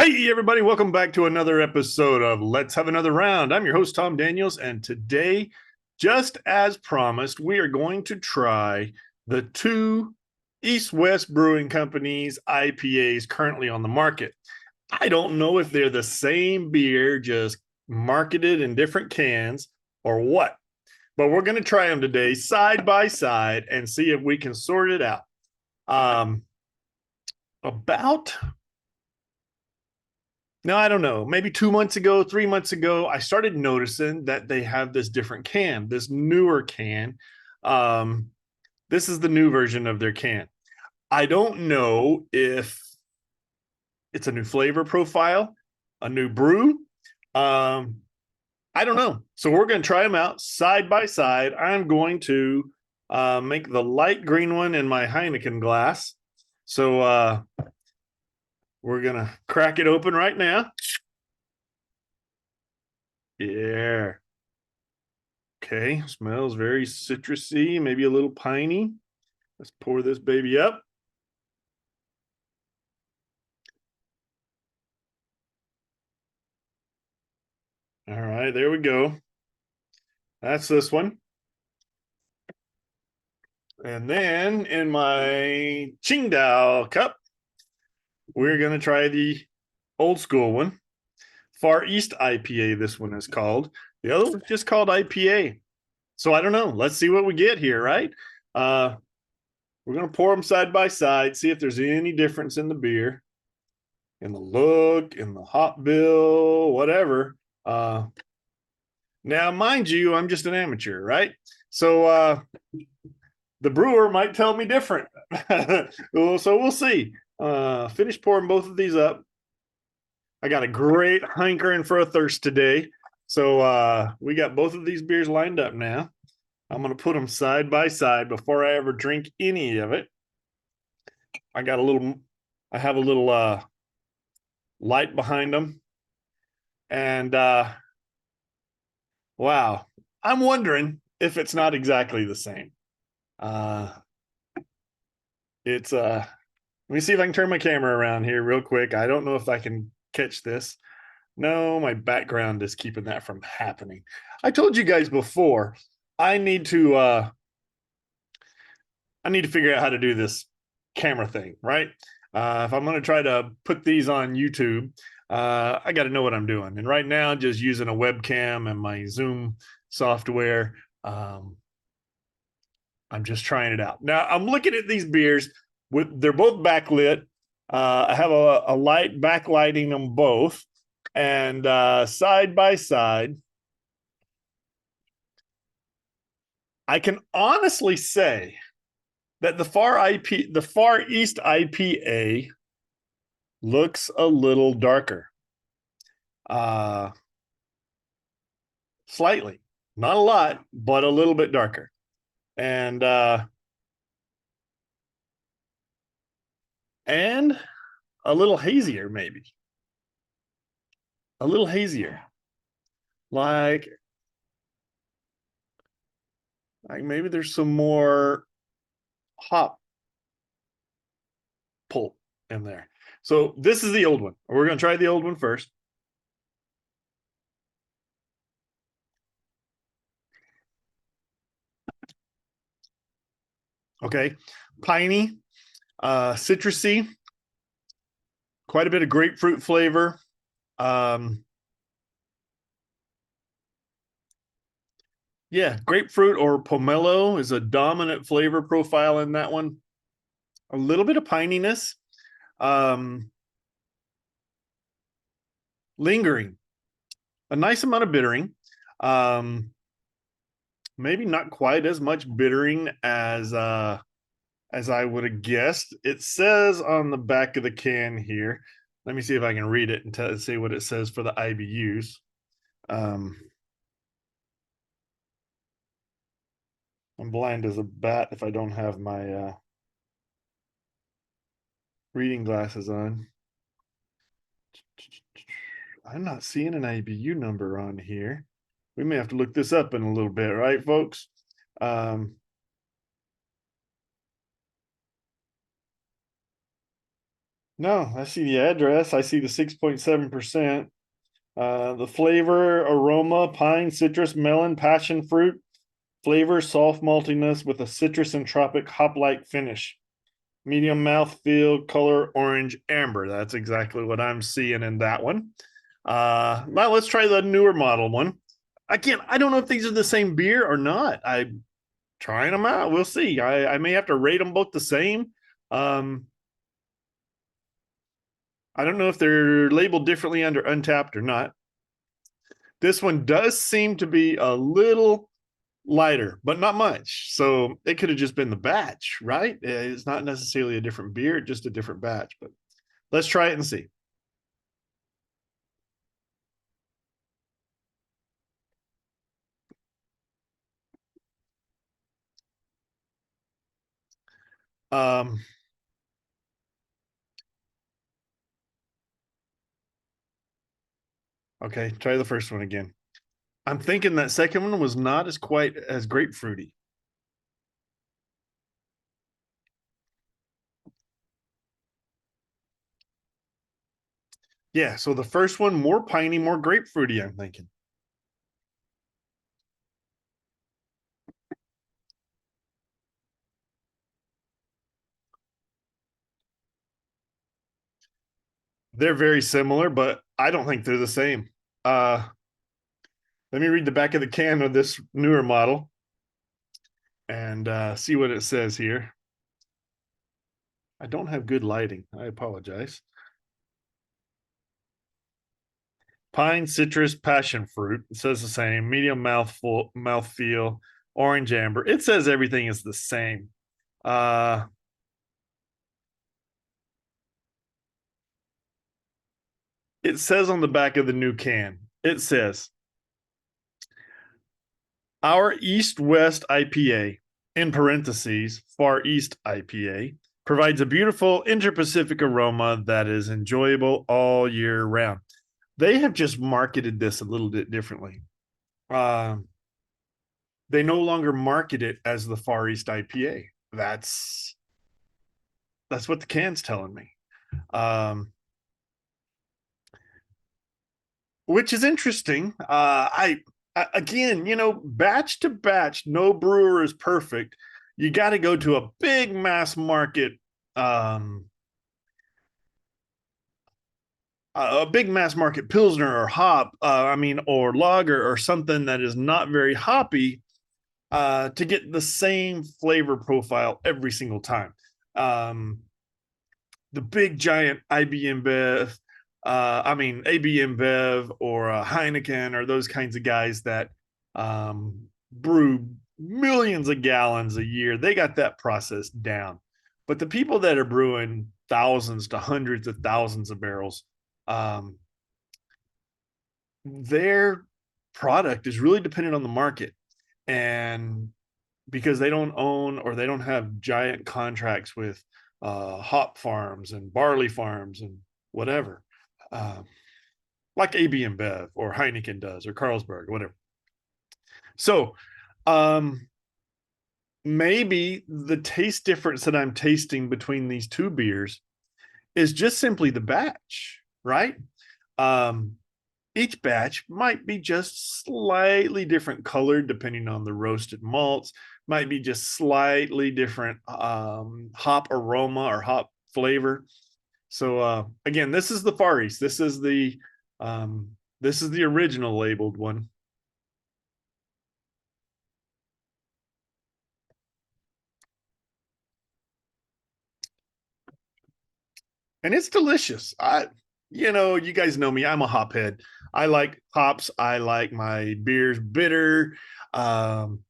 Hey, everybody, welcome back to another episode of Let's Have Another Round. I'm your host, Tom Daniels, and today, just as promised, we are going to try the two West Brewing Company's IPAs currently on the market. I don't know if they're the same beer, just marketed in different cans or what, but we're going to try them today side by side and see if we can sort it out. About No, I don't know. Maybe 2 months ago, 3 months ago, I started noticing that they have this different can, this newer can. Um, this is the new version of their can. I don't know if it's a new flavor profile, a new brew. Um, I don't know. So we're going to try them out side by side. I'm going to make the light green one in my Heineken glass. So we're going to crack it open right now. Yeah. Okay, smells very citrusy, maybe a little piney. Let's pour this baby up. All right, there we go. That's this one. And then in my Qingdao cup, we're going to try the old school one. Far East IPA, this one is called. The other one's just called IPA. So I don't know. Let's see what we get here, right? We're going to pour them side by side, see if there's any difference in the beer, in the look, in the hop bill, whatever. Now, mind you, I'm just an amateur, right? So the brewer might tell me different. So we'll see. Finish pouring both of these up. I got a great hankering for a thirst today. So we got both of these beers lined up now. I'm going to put them side by side before I ever drink any of it. I have a little light behind them. And wow, I'm wondering if it's not exactly the same. It's let me see if I can turn my camera around here real quick. I don't know if I can catch this. No, my background is keeping that from happening. I told you guys before, I need to figure out how to do this camera thing, right? If I'm going to try to put these on YouTube, I got to know what I'm doing. And right now, just using a webcam and my Zoom software, I'm just trying it out. Now I'm looking at these beers. They're both backlit. I have a light backlighting them both, and side by side, I can honestly say that the Far East IPA looks a little darker, slightly, not a lot, but a little bit darker, and a little hazier, maybe a little hazier, like maybe there's some more hop pulp in there. So this is the old one. We're going to try the old one first. Okay, piney, citrusy, quite a bit of grapefruit flavor. Yeah, grapefruit or pomelo is a dominant flavor profile in that one. A little bit of pininess, lingering, a nice amount of bittering. Maybe not quite as much bittering as I would have guessed. It says on the back of the can here. Let me see if I can read it and see what it says for the IBUs. I'm blind as a bat if I don't have my reading glasses on. I'm not seeing an IBU number on here. We may have to look this up in a little bit, right, folks? No, I see the address. I see the 6.7%. The flavor, aroma, pine, citrus, melon, passion fruit. Flavor, soft maltiness with a citrus and tropic hop-like finish. Medium mouth feel, color, orange, amber. That's exactly what I'm seeing in that one. Now let's try the newer model one. Again, I don't know if these are the same beer or not. I'm trying them out. We'll see. I may have to rate them both the same. Um, I don't know if they're labeled differently under Untapped or not. This one does seem to be a little lighter, but not much. So it could have just been the batch, right? It's not necessarily a different beer, just a different batch. But let's try it and see. Um, okay, try the first one again. I'm thinking that second one was not as quite as grapefruity. Yeah, so the first one more piney, more grapefruity, I'm thinking. They're very similar, but I don't think they're the same. Uh, let me read the back of the can of this newer model and see what it says here. I don't have good lighting. I apologize. Pine, citrus, passion fruit. It says the same. Medium mouth feel, orange amber. It says everything is the same. Uh, it says on the back of the new can. It says our East West IPA, in parentheses, Far East IPA, provides a beautiful inter-Pacific aroma that is enjoyable all year round. They have just marketed this a little bit differently. Uh, they no longer market it as the Far East IPA. That's what the can's telling me. Um, which is interesting. Again, batch to batch, no brewer is perfect. You got to go to a big mass market, um, a big mass market pilsner or hop. Or lager or something that is not very hoppy to get the same flavor profile every single time. Um, the big giant IBM Bev, AB InBev or Heineken or those kinds of guys that brew millions of gallons a year. They got that process down. But the people that are brewing thousands to hundreds of thousands of barrels, um, their product is really dependent on the market. And because they don't own or they don't have giant contracts with hop farms and barley farms and whatever, uh, like AB InBev or Heineken does or Carlsberg, whatever. So maybe the taste difference that I'm tasting between these two beers is just simply the batch, right? Um, each batch might be just slightly different colored depending on the roasted malts, might be just slightly different hop aroma or hop flavor. So again, this is the Far East. Um, this is the original labeled one, and it's delicious. You guys know me. I'm a hophead. I like hops. I like my beers bitter. Um,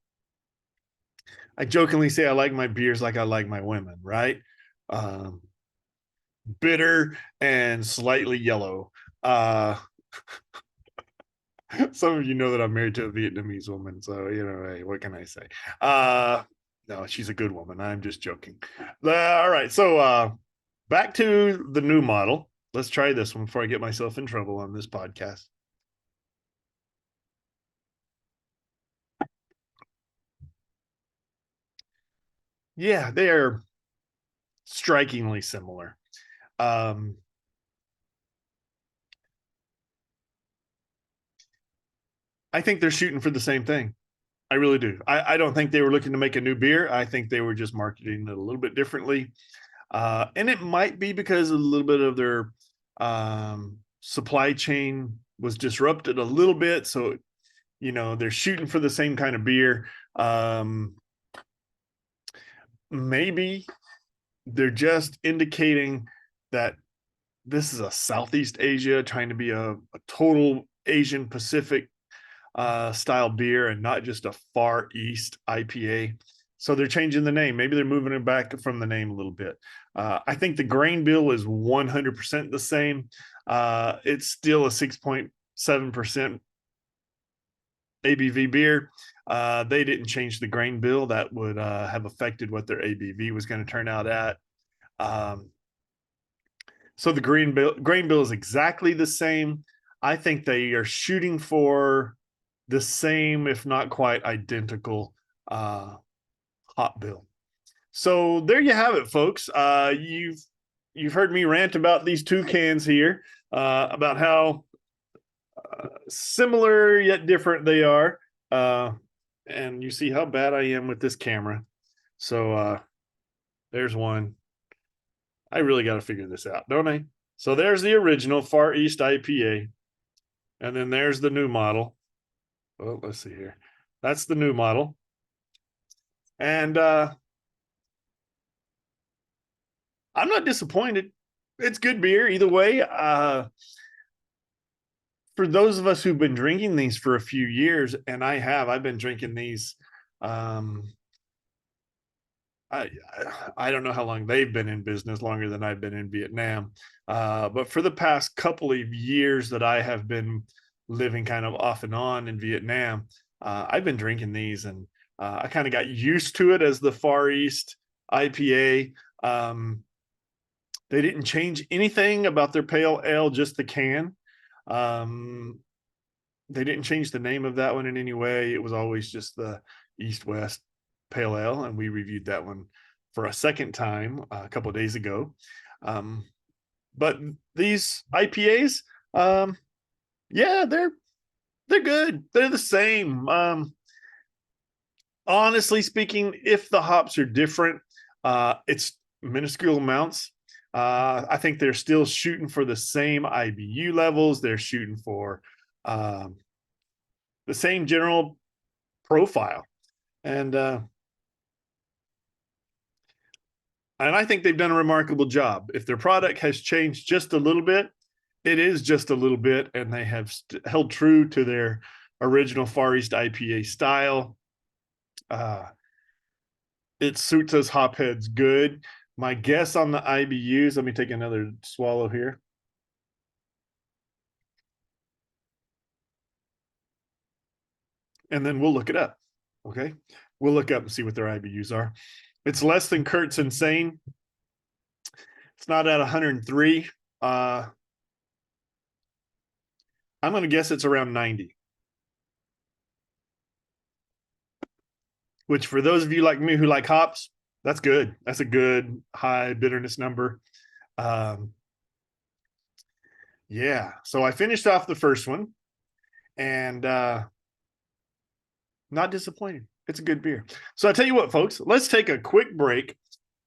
I jokingly say I like my beers like I like my women, right? Um, Bitter and slightly yellow. Some of you know that I'm married to a Vietnamese woman, so hey, what can I say? Uh, no, she's a good woman. I'm just joking. All right, so back to the new model. Let's try this one before I get myself in trouble on this podcast. Yeah, they are strikingly similar. Um, I think they're shooting for the same thing. I really do. I don't think they were looking to make a new beer. I think they were just marketing it a little bit differently. And it might be because a little bit of their supply chain was disrupted a little bit. So, they're shooting for the same kind of beer. Maybe they're just indicating that this is a Southeast Asia trying to be a total Asian Pacific style beer and not just a Far East IPA. So they're changing the name. Maybe they're moving it back from the name a little bit. I think the grain bill is 100% the same. It's still a 6.7% ABV beer. They didn't change the grain bill. That would have affected what their ABV was going to turn out at. Um, so the grain bill is exactly the same. I think they are shooting for the same, if not quite identical, hop bill. So there you have it, folks. You've heard me rant about these two cans here, about how similar yet different they are, and you see how bad I am with this camera. So there's one. I really got to figure this out, don't I? So there's the original Far East IPA, and then there's the new model. Well, let's see here. That's the new model. And I'm not disappointed. It's good beer either way. For those of us who've been drinking these for a few years, and I've been drinking these. Um, I I don't know how long they've been in business, longer than I've been in Vietnam. But for the past couple of years that I have been living kind of off and on in Vietnam, I've been drinking these, and I kind of got used to it as the Far East IPA. They didn't change anything about their pale ale, just the can. Um, they didn't change the name of that one in any way. It was always just the East West Pale Ale, and we reviewed that one for a second time a couple of days ago. But these IPAs, yeah, they're good. They're the same. Honestly speaking, if the hops are different, it's minuscule amounts. I think they're still shooting for the same IBU levels. They're shooting for um, the same general profile, and I think they've done a remarkable job. If their product has changed just a little bit, it is just a little bit, and they have held true to their original Far East IPA style. Uh, it suits us hopheads good. My guess on the IBUs, let me take another swallow here. And then we'll look it up. Okay. We'll look up and see what their IBUs are. It's less than Kurt's Insane. It's not at 103. I'm going to guess it's around 90. Which, for those of you like me who like hops, that's good. That's a good high bitterness number. Um, yeah. So I finished off the first one, and not disappointed. It's a good beer. So I tell you what, folks, let's take a quick break.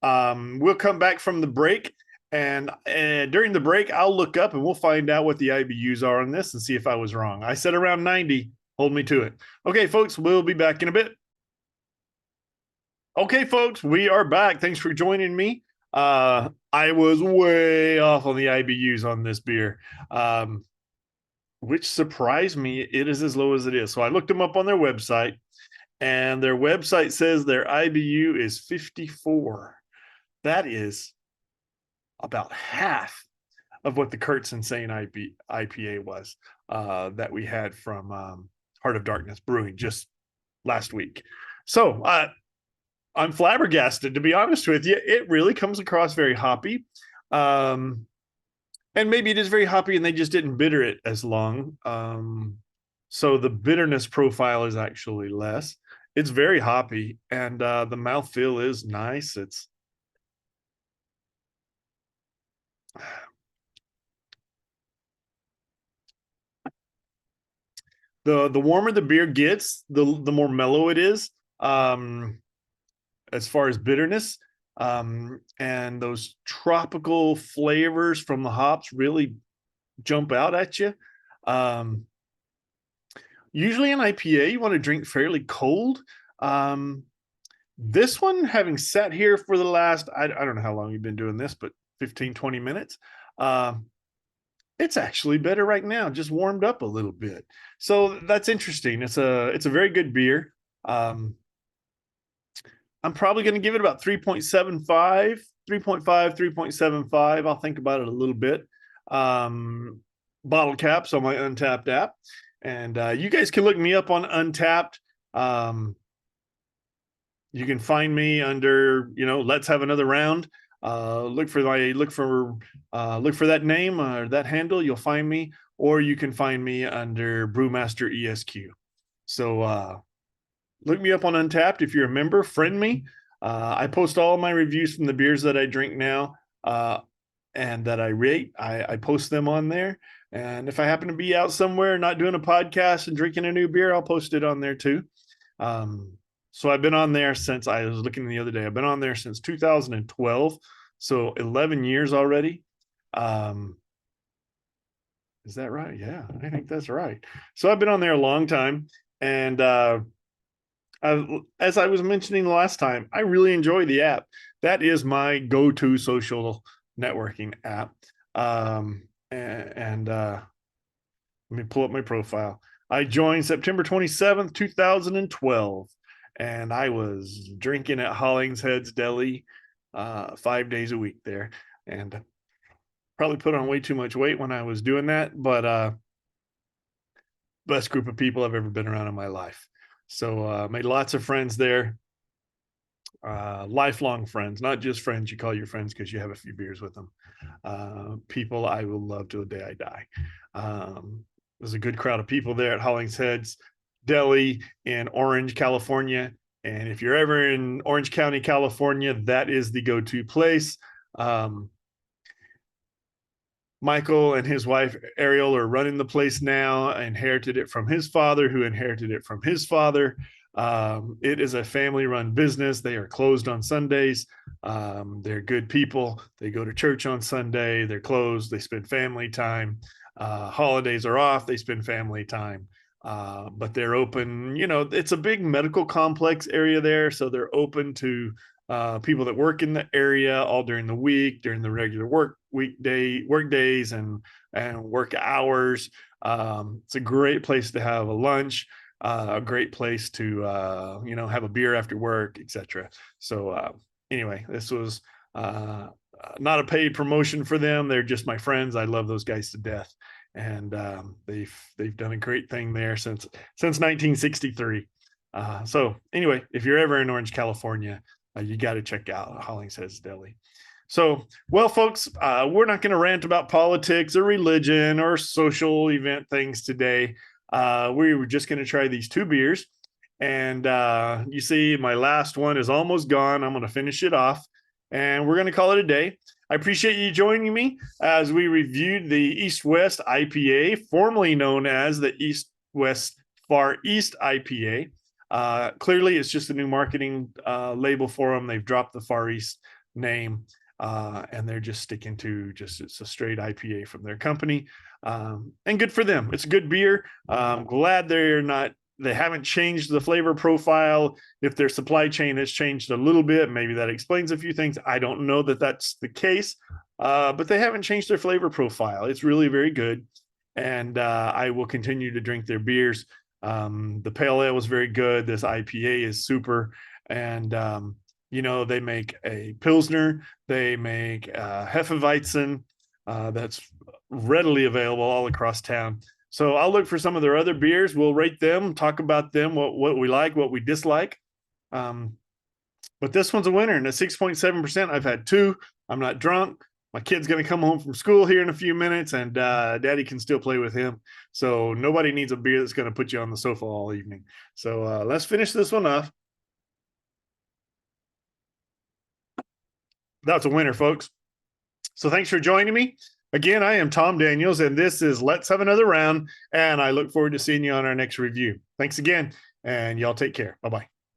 We'll come back from the break, and during the break, I'll look up and we'll find out what the IBUs are on this and see if I was wrong. I said around 90. Hold me to it. Okay, folks, we'll be back in a bit. Okay, folks, we are back. Thanks for joining me. I was way off on the IBUs on this beer, which surprised me. It is as low as it is. So I looked them up on their website, and their website says their IBU is 54. That is about half of what the Kurt's Insane IPA was that we had from Heart of Darkness Brewing just last week. So I'm flabbergasted, to be honest with you. It really comes across very hoppy. And maybe it is very hoppy and they just didn't bitter it as long. So the bitterness profile is actually less. It's very hoppy, and the mouthfeel is nice. The warmer the beer gets, the more mellow it is. Um, as far as bitterness, and those tropical flavors from the hops really jump out at you. Um, Usually an IPA you want to drink fairly cold. Um, this one, having sat here for the last, I don't know how long you've been doing this, but 15, 20 minutes. Uh, it's actually better right now, just warmed up a little bit. So that's interesting. It's a very good beer. Um, I'm probably going to give it about 3.75, 3.5, 3.75. I'll think about it a little bit. Um, Bottle caps on my Untapped app. And you guys can look me up on Untapped. Um, you can find me under, let's have another round. Look for that name or that handle. You'll find me, or you can find me under Brewmaster ESQ. So look me up on Untapped. If you're a member, friend me. I post all my reviews from the beers that I drink now and that I rate. I post them on there. And if I happen to be out somewhere not doing a podcast and drinking a new beer, I'll post it on there too. Um, so I've been on there since, I was looking the other day, I've been on there since 2012. So 11 years already. Um, is that right? Yeah, I think that's right. So I've been on there a long time. And as I was mentioning the last time, I really enjoy the app. That is my go-to social networking app. And let me pull up my profile. I joined September 27th, 2012, and I was drinking at Hollingshead's Deli 5 days a week there, and probably put on way too much weight when I was doing that, but best group of people I've ever been around in my life. So made lots of friends there, lifelong friends, not just friends you call your friends because you have a few beers with them. People I will love till the day I die. There's a good crowd of people there at Hollingshead's Deli in Orange, California. And if you're ever in Orange County, California, that is the go-to place. Um, Michael and his wife Ariel are running the place now. I inherited it from his father, who inherited it from his father. It is a family-run business. They are closed on Sundays. They're good people. They go to church on Sunday. They're closed. They spend family time. Holidays are off. They spend family time. But they're open. It's a big medical complex area there, so they're open to people that work in the area all during the week, during the regular work days and work hours. It's a great place to have a lunch, a great place to have a beer after work, etc. So anyway, this was not a paid promotion for them. They're just my friends. I love those guys to death, and they've done a great thing there since 1963. So anyway, if you're ever in Orange, California, you got to check out Hollingshead's Deli. So, well, folks, we're not going to rant about politics or religion or social event things today. We were just going to try these two beers. And you see, my last one is almost gone. I'm going to finish it off and we're going to call it a day. I appreciate you joining me as we reviewed the East West IPA, formerly known as the East West Far East IPA. Clearly, it's just a new marketing label for them. They've dropped the Far East name, and they're just sticking to it's a straight IPA from their company. And good for them. It's a good beer. I'm glad they haven't changed the flavor profile. If their supply chain has changed a little bit, maybe that explains a few things. I don't know that that's the case, but they haven't changed their flavor profile. It's really very good. And I will continue to drink their beers. The pale ale was very good. This IPA is super. And, they make a Pilsner. They make Hefeweizen that's readily available all across town. So I'll look for some of their other beers. We'll rate them, talk about them, what we like, what we dislike. But this one's a winner, and at 6.7%, I've had two. I'm not drunk. My kid's going to come home from school here in a few minutes, and daddy can still play with him. So nobody needs a beer that's going to put you on the sofa all evening. So let's finish this one off. That's a winner, folks. So thanks for joining me. Again, I am Tom Daniels, and this is Let's Have Another Round. And I look forward to seeing you on our next review. Thanks again, and y'all take care. Bye-bye.